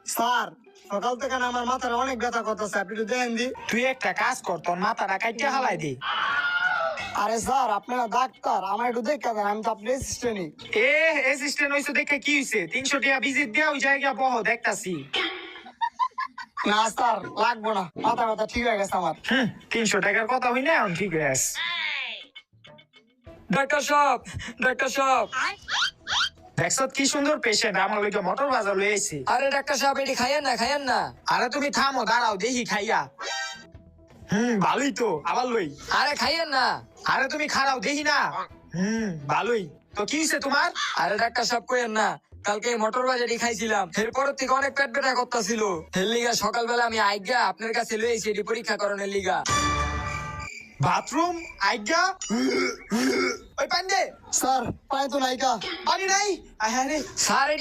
Sir সকাল থেকে না আমার মাথার অনেক ব্যথা করতেছে, আপনি একটু দেখেন দি। তুই একটা কাজ কর, তোর মাথাটা কাইটে হালাই দে। আরে স্যার আপনারা ডাক্তার, আমার একটু দেখে দেন, আমি তো আপনার অ্যাসিস্ট্যান্টই। অ্যাসিস্ট্যান্ট হইছে দেখে কি হইছে? 300 টাকা ভিজিট দিয়া ওই জায়গা বহ, দেখতাছি। না স্যার লাগবো না, মাথা ব্যথা ঠিক হয়ে গেছে আমার। 300 টাকার কথা হই না, এখন ঠিক হয়ে আছে। ডাক্তার সাহেব, ডাক্তার সাহেব। দেখছ কি সুন্দর পেশেন্ট, আমার লইকে মোটর বাজার লই আইছে। আরে ডাক্তার সাহেব, এটি খাইয়েন না, খাইয়েন না। আরে তুমি থামো, দাঁড়াও দেখি খাইয়া। ভালোই তো, আবার লই। আরে খাইয়েন না। আরে তুমি খারাও দেখি না। ভালোই তো। কি হইছে তোমার? আরে ডাক্তার সাহেব কইেন না, কালকে মোটর বাজারই খাইছিলাম, এরপর থেকে অনেক পেট ব্যথা করতেছিল। এর লিগা সকালবেলা আমি আইগা আপনার কাছে লই আইছি এটি পরীক্ষা করণের লিগা। বাথরুম আইগা? ওই পান্ডে, স্যার পাই তো নাইকা। পানি নাই? আরে স্যার এটি